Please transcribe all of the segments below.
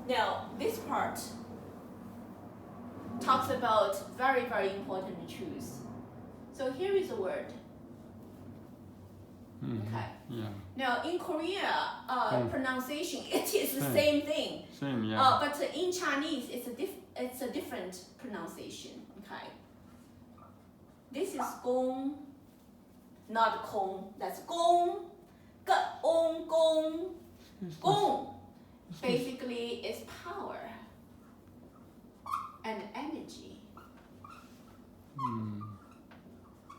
Now, this part talks about very, very important truths. So here is a word. Okay. Yeah. Now, in Korea, pronunciation, it is the Same. same thing. Same, yeah. But in Chinese, it's a different pronunciation. Okay. This is gong, not kong. That's gong. Gong, gong. Gong basically is power and energy.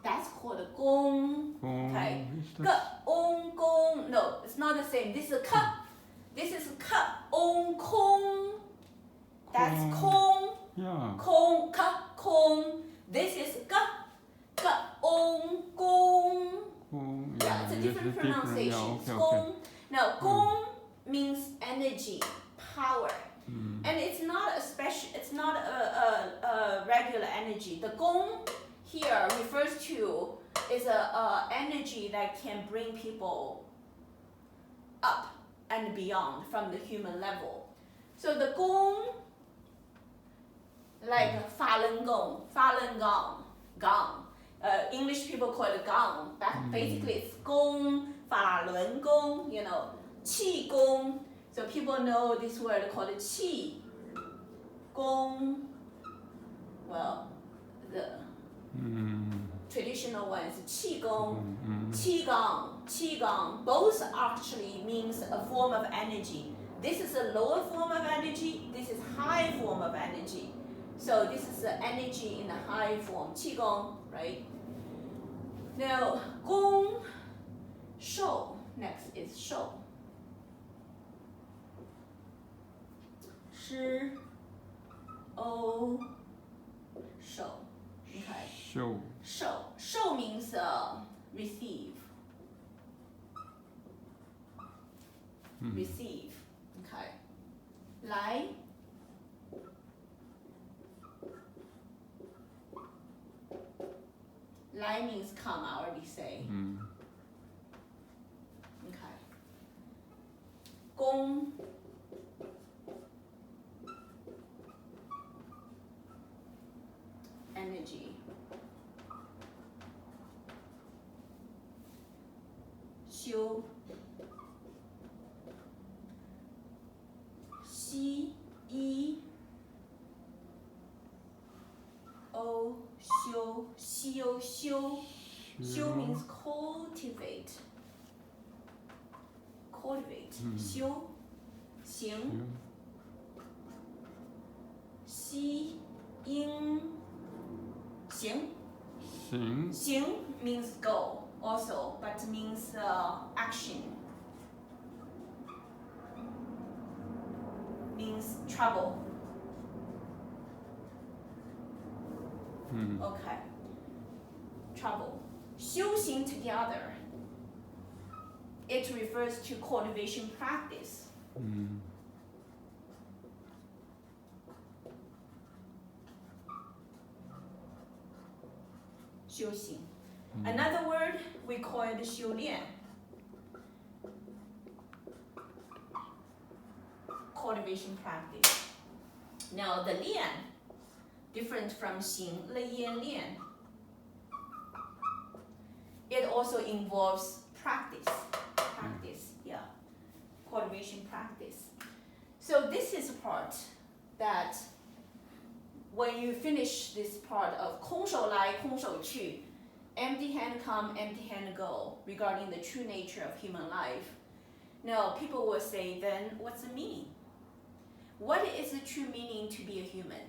That's called gong. Okay. Gong, gong. No, it's not the same. This is ka. This is ka. Ong, kong. That's kong. Yeah. Kong, ka, kong. This is ka. Ka, ong, gong. Yeah, it's a different pronunciation. Yeah, okay, Gong. Now, gong means energy, power. And it's not a special, it's not a regular energy. The gong here refers to is a energy that can bring people up and beyond from the human level. So the gong, like fa len gong, gong. English people call it gong. Basically, it's gong, fa lun gong, qi gong. So people know this word called qi gong. Well, the traditional one is qi gong, qi gong. Both actually means a form of energy. This is a lower form of energy. This is high form of energy. So this is the energy in the high form, qigong, right? Now, gong, shou. Next is shou. Shi, o, shou. Okay. Show. Shou means receive. Receive. Okay. Lai. Lai means come, I already say. Okay. Gong. Energy. Xiu. Xi, yi. O, xiu, xiu, xiu. Xiu means cultivate. Cultivate. Xiu, xing. Xi, ying. Xing. Xing means go also, but means action. Means trouble. Okay. Trouble. 修行 together. It refers to cultivation practice. Another word we call it 修炼. Cultivation practice. Now the 练 different from 行 le yan lian. It also involves practice. Yeah. Cultivation practice. So this is a part that when you finish this part of 空手来空手去, empty hand come, empty hand go, regarding the true nature of human life. Now, people will say, then what's the meaning? What is the true meaning to be a human?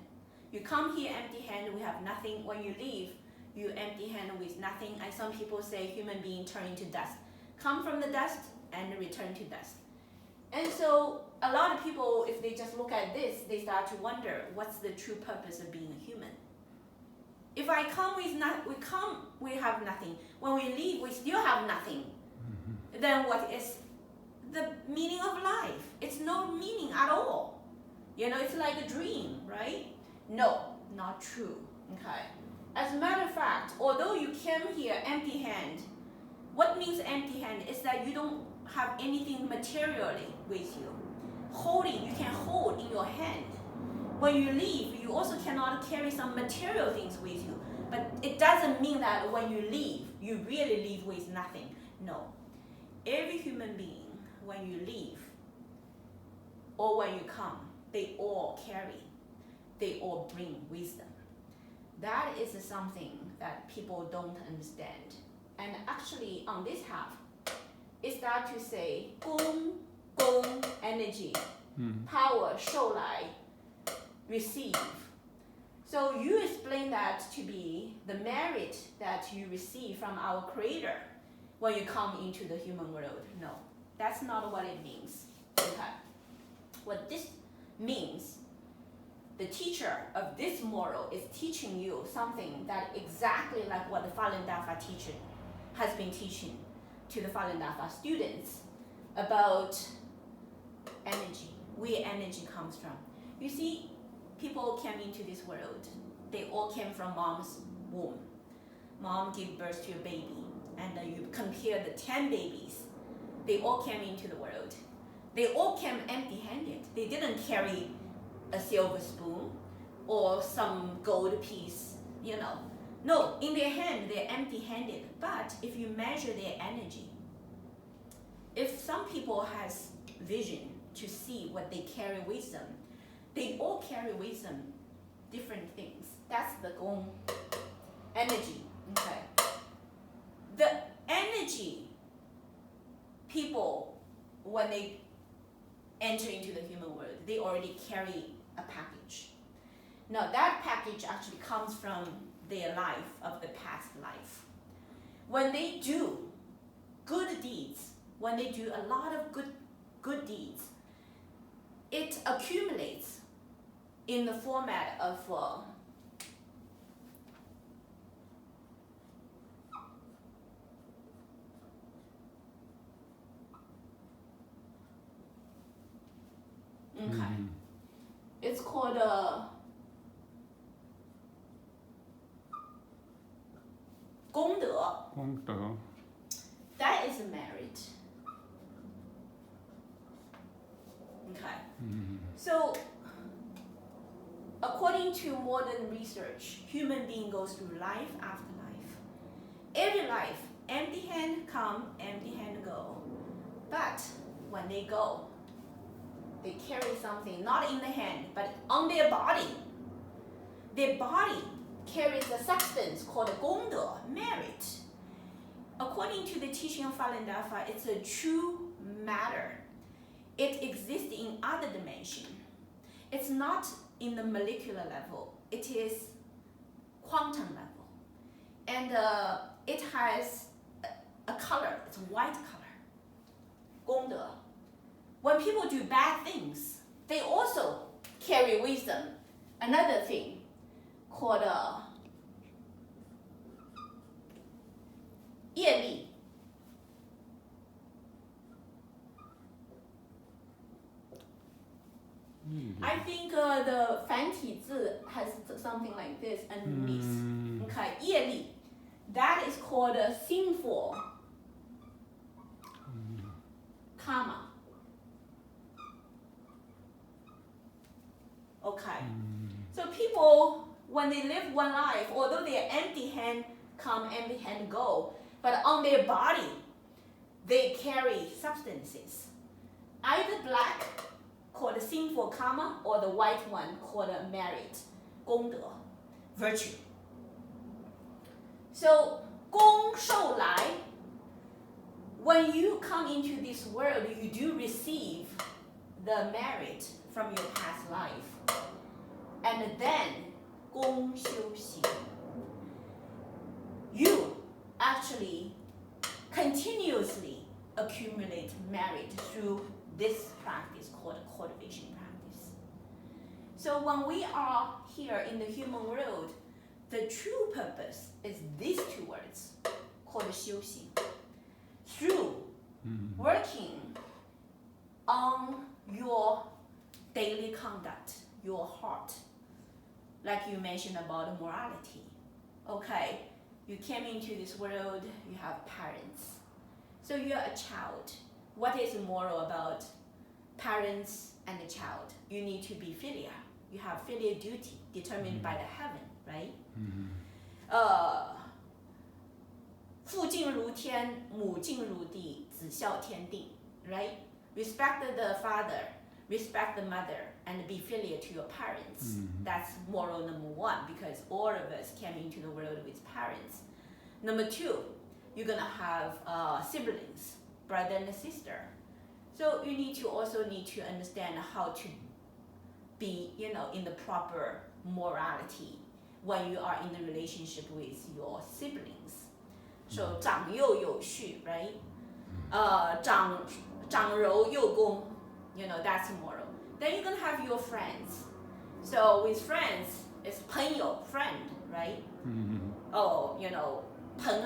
You come here empty hand, we have nothing. When you leave, you empty hand with nothing. And some people say human being turn into dust. Come from the dust and return to dust. And so a lot of people, if they just look at this, they start to wonder, what's the true purpose of being a human? If I come we have nothing. When we leave, we still have nothing. Then what is the meaning of life? It's no meaning at all. It's like a dream, right? No, not true. Okay. As a matter of fact, although you came here empty hand, what means empty hand is that you don't have anything materially with you. You can hold in when you leave, you also cannot carry some material things with you. But it doesn't mean that when you leave, you really leave with nothing. No. Every human being, when you leave or when you come, they all carry, they all bring wisdom. That is something that people don't understand. And actually, on this half, it starts to say, 功 energy, power, 受来, receive. So you explain that to be the merit that you receive from our Creator when you come into the human world. No, that's not what it means. Okay. What this means, the teacher of this moral is teaching you something that exactly like what the Falun Dafa teacher has been teaching to the Falun Dafa students about energy, where energy comes from. You see, people came into this world. They all came from mom's womb. Mom gave birth to a baby, and you compare the 10 babies. They all came into the world. They all came empty-handed. They didn't carry a silver spoon or some gold piece, you know. No, in their hand, they're empty-handed. But if you measure their energy, if some people has vision to see what they carry wisdom, they all carry wisdom, different things. That's the gong energy. Okay. The energy people, when they enter into the human world, they already carry a package. Now that package actually comes from their life of the past life. When they do good deeds, when they do a lot of good deeds, it accumulates in the format of okay. It's called功德. That is a merit. Okay. So, according to modern research, human being goes through life after life. Every life, empty hand come, empty hand go. But when they go, they carry something not in the hand, but on their body. Their body carries a substance called 功德, merit. According to the teaching of Falun Dafa, it's a true matter. It exists in other dimension. It's not in the molecular level. It is quantum level. And it has a color. It's a white color. 功德. When people do bad things, they also carry wisdom. Another thing called 业力. I think the 繁体字 has something like this underneath. Okay, 业力. That is called a sinful karma. Okay. So people, when they live one life, although they are empty hand come, empty hand go, but on their body, they carry substances. Either black, called a sinful karma, or the white one, called a merit, 功德, virtue. So, 功受来, when you come into this world, you do receive the merit from your past life. And then, 功修行. You actually continuously accumulate merit through this practice called cultivation practice. So when we are here in the human world, the true purpose is these two words called 修行. Through working on your daily conduct, your heart, like you mentioned about morality. Okay, you came into this world, you have parents. So you're a child. What is moral about parents and the child? You need to be filial. You have filial duty determined by the heaven, right? 父敬如天，母敬如地，子孝天定 right? Respect the father, respect the mother, and be filial to your parents. That's moral number one, because all of us came into the world with parents. Number two, you're gonna have siblings, brother and sister. So you also need to understand how to be, in the proper morality when you are in the relationship with your siblings. So 长幼有序, right? 长柔幼恭, that's moral. Then you're gonna have your friends. So with friends, it's 朋友, friend, right? Oh, 朋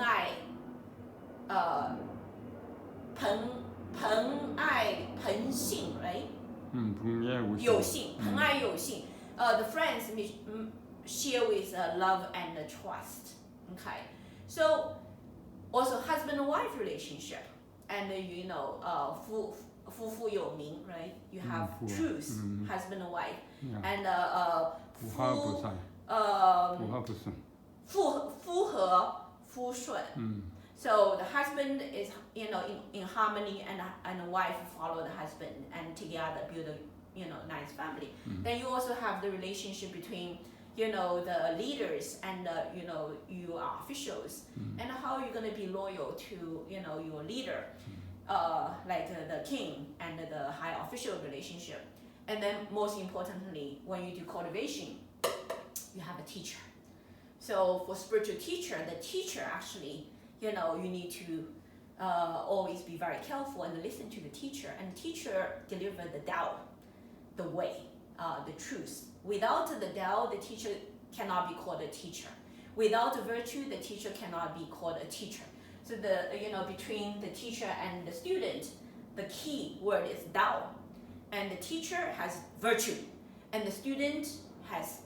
爱朋信, right? 有信, 朋爱有信. The friends share with love and trust. Okay. So also husband and wife relationship, and 夫妇有名, right? You have truth, husband and wife, and 夫和夫顺. So the husband is in harmony, and the wife follow the husband and together build a nice family. Then you also have the relationship between the leaders and you are officials, and how you're going to be loyal to your leader, like the king and the high official relationship. And then most importantly, when you do cultivation, you have a teacher. So for spiritual teacher, the teacher actually, you need to always be very careful and listen to the teacher, and the teacher deliver the Tao, the way, the truth. Without the Tao, the teacher cannot be called a teacher. Without the virtue, the teacher cannot be called a teacher. So between the teacher and the student, the key word is Tao. And the teacher has virtue, and the student has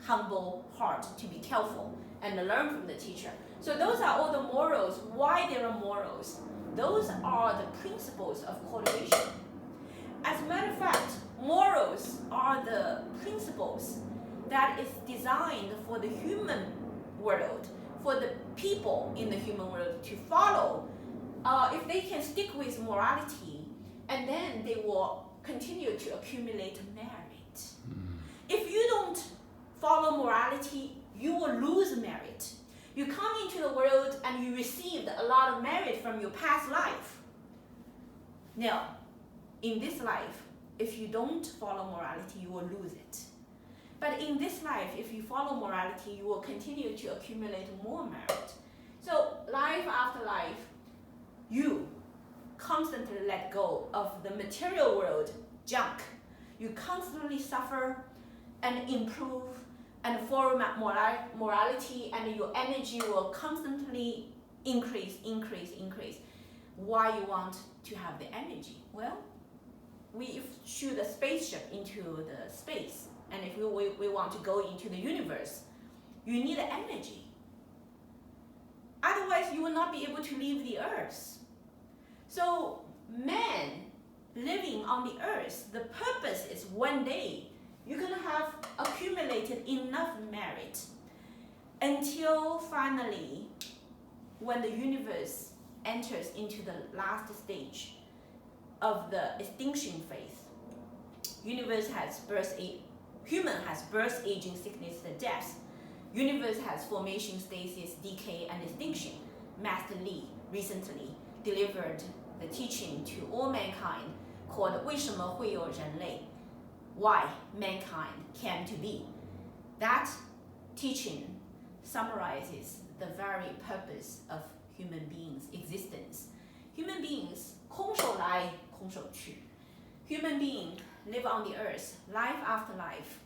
humble heart to be careful and learn from the teacher. So those are all the morals. Why there are morals? Those are the principles of cultivation. As a matter of fact, morals are the principles that is designed for the human world, for the people in the human world to follow. If they can stick with morality, and then they will continue to accumulate merit. If you don't follow morality, you will lose merit. You come into the world and you received a lot of merit from your past life. Now, in this life, if you don't follow morality, you will lose it. But in this life, if you follow morality, you will continue to accumulate more merit. So life after life, you constantly let go of the material world junk. You constantly suffer and improve and follow morality, and your energy will constantly increase. Why you want to have the energy? Well, we shoot a spaceship into the space, and if we want to go into the universe, you need energy. Otherwise, you will not be able to leave the earth. So man living on the earth, the purpose is one day you're going to have accumulated enough merit until finally, when the universe enters into the last stage of the extinction phase, universe has birth, human has birth, aging, sickness, and death. Universe has formation, stasis, decay, and extinction. Master Li recently delivered the teaching to all mankind called 为什么会有人类? Why mankind came to be. That teaching summarizes the very purpose of human beings' existence. Human beings 空手来空手去. Human beings live on the earth, life after life,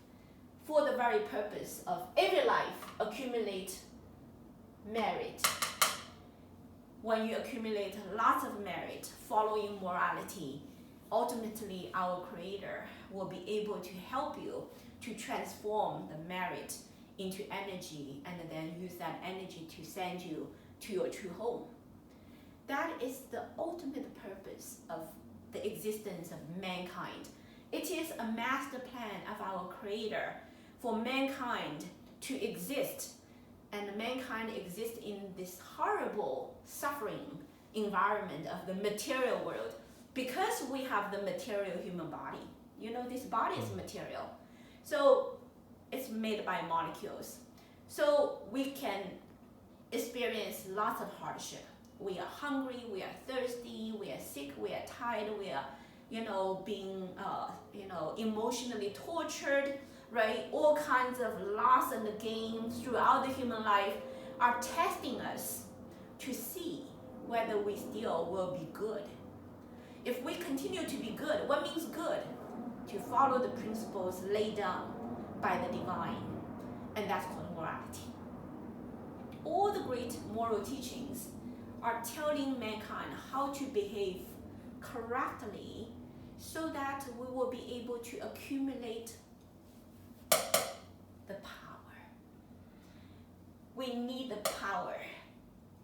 for the very purpose of every life accumulate merit. When you accumulate lots of merit following morality, ultimately our Creator will be able to help you to transform the merit into energy, and then use that energy to send you to your true home. That is the ultimate purpose of the existence of mankind. It is a master plan of our Creator for mankind to exist, and mankind exists in this horrible suffering environment of the material world because we have the material human body. You know, this body is material. So it's made by molecules. So we can experience lots of hardship. We are hungry, we are thirsty, we are sick, we are tired, we are, being, emotionally tortured, right? All kinds of loss and gain throughout the human life are testing us to see whether we still will be good. If we continue to be good, what means good? To follow the principles laid down by the divine, and that's called morality. All the great moral teachings are telling mankind how to behave correctly so that we will be able to accumulate the power. We need the power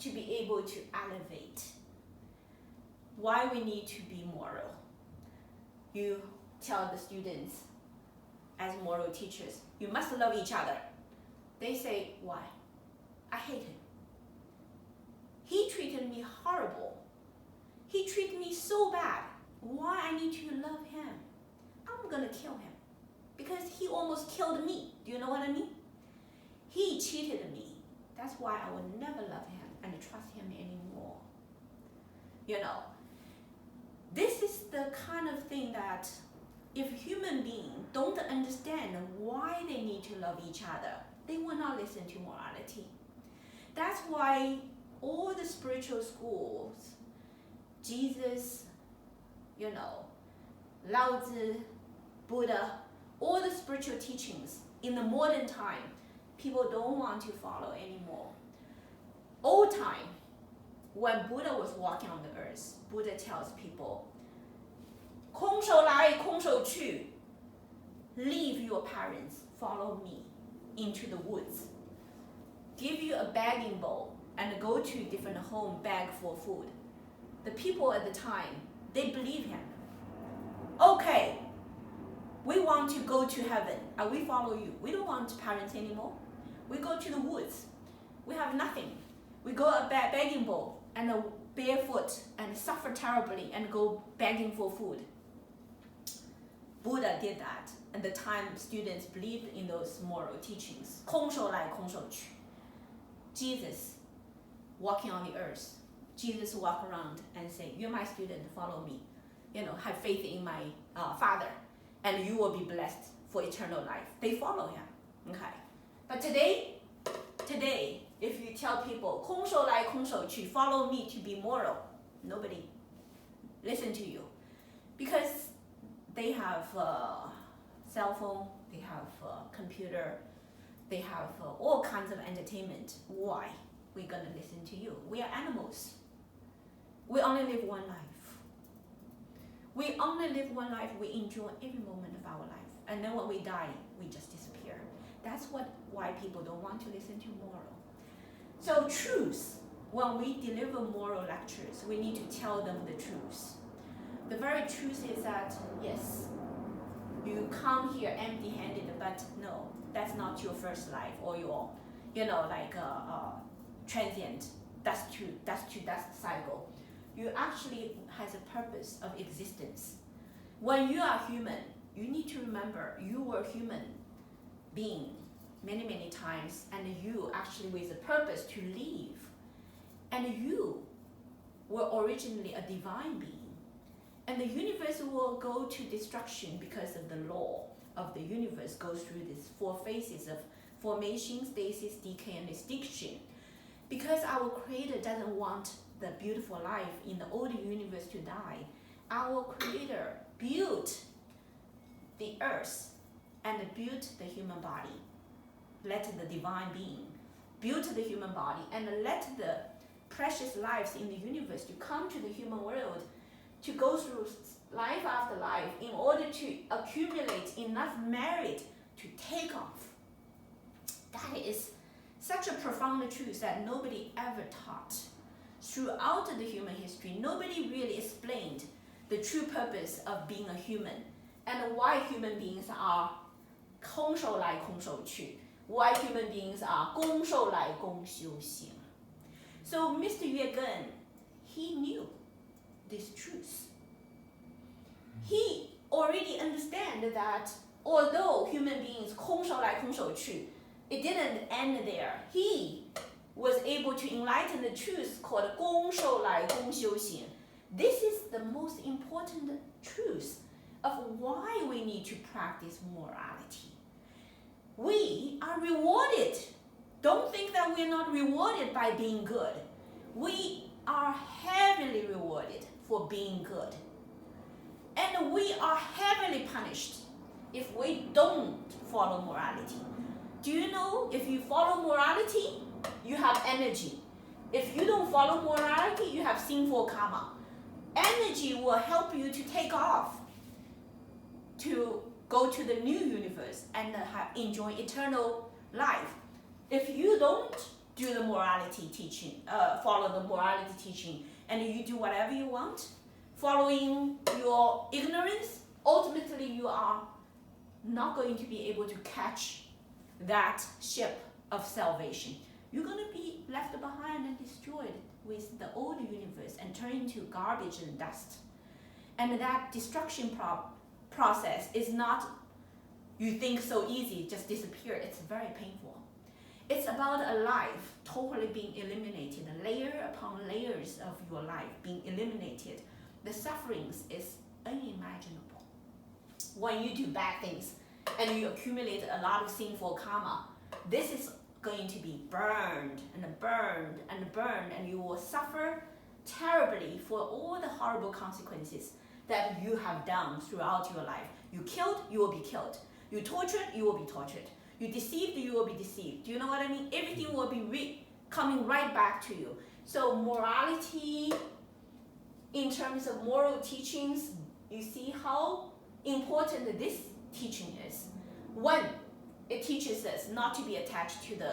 to be able to elevate. Why we need to be moral? You tell the students as moral teachers, you must love each other. They say, why? I hate him. He treated me horrible. He treated me so bad. Why I need to love him? I'm gonna kill him because he almost killed me. Do you know what I mean? He cheated me. That's why I will never love him and trust him anymore. This is the kind of thing that if human beings don't understand why they need to love each other, they will not listen to morality. That's why all the spiritual schools, Jesus, Lao Tzu, Buddha, all the spiritual teachings in the modern time, people don't want to follow anymore. Old time, when Buddha was walking on the earth, Buddha tells people, 空手来空手去, leave your parents, follow me into the woods. Give you a begging bowl and go to different home, beg for food. The people at the time, they believe him. Okay, we want to go to heaven and we follow you. We don't want parents anymore. We go to the woods. We have nothing. We go a begging bowl and barefoot and suffer terribly and go begging for food. Buddha did that, and the time students believed in those moral teachings. 空手来空手去. Jesus walking on the earth. Jesus walk around and say, you're my student, follow me. Have faith in my Father, and you will be blessed for eternal life. They follow him. Okay. But today, if you tell people, 空手来空手去, follow me to be moral, nobody listen to you. Because they have cell phone, they have computer, they have all kinds of entertainment. Why? We're gonna listen to you. We are animals. We only live one life. We only live one life. We enjoy every moment of our life. And then when we die, we just disappear. That's why people don't want to listen to moral. So truth, when we deliver moral lectures, we need to tell them the truth. The very truth is that, yes, you come here empty-handed, but no, that's not your first life or your, transient dust to dust cycle. You actually has a purpose of existence. When you are human, you need to remember you were human being many, many times, and you actually with a purpose to live. And you were originally a divine being. And the universe will go to destruction because of the law of the universe goes through these 4 phases of formation, stasis, decay, and extinction. Because our Creator doesn't want the beautiful life in the old universe to die, our Creator built the earth and built the human body. Let the divine being build the human body and let the precious lives in the universe to come to the human world to go through life after life in order to accumulate enough merit to take off. That is such a profound truth that nobody ever taught. Throughout the human history, nobody really explained the true purpose of being a human. and why human beings are 空受来空受去, why human beings are 功受来功修行. So Mr. Yue Gen, he knew this truth. He already understand that although human beings 空受来空受去, it didn't end there. He was able to enlighten the truth called 功受来功修行. This is the most important truth of why we need to practice morality. We are rewarded. Don't think that we're not rewarded by being good. We are heavily rewarded for being good. And we are heavily punished if we don't follow morality. Do you know if you follow morality, you have energy. If you don't follow morality, you have sinful karma. Energy will help you to take off, to go to the new universe and enjoy eternal life. If you don't do the morality teaching, follow the morality teaching, and you do whatever you want, following your ignorance, ultimately you are not going to be able to catch that ship of salvation. You're going to be left behind and destroyed with the old universe and turn into garbage and dust. And that destruction process is not, you think so easy, just disappear. It's very painful. It's about a life totally being eliminated, layer upon layers of your life being eliminated. The sufferings is unimaginable. When you do bad things and you accumulate a lot of sinful karma, this is going to be burned and burned and burned, and you will suffer terribly for all the horrible consequences that you have done throughout your life. You killed, you will be killed. You tortured, you will be tortured. You deceived, you will be deceived. Do you know what I mean? Everything will be coming right back to you. So morality, in terms of moral teachings, you see how important this teaching is. One, it teaches us not to be attached to the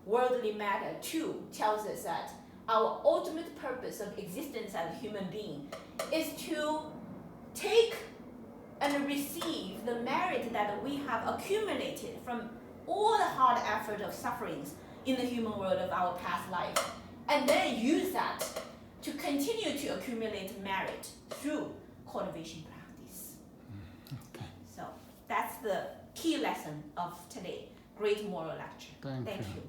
worldly matter. Two, tells us that our ultimate purpose of existence as a human being is to take and receive the merit that we have accumulated from all the hard effort of sufferings in the human world of our past life, and then use that to continue to accumulate merit through cultivation practice. Okay. So that's the key lesson of today. Great moral lecture. Thank you. You.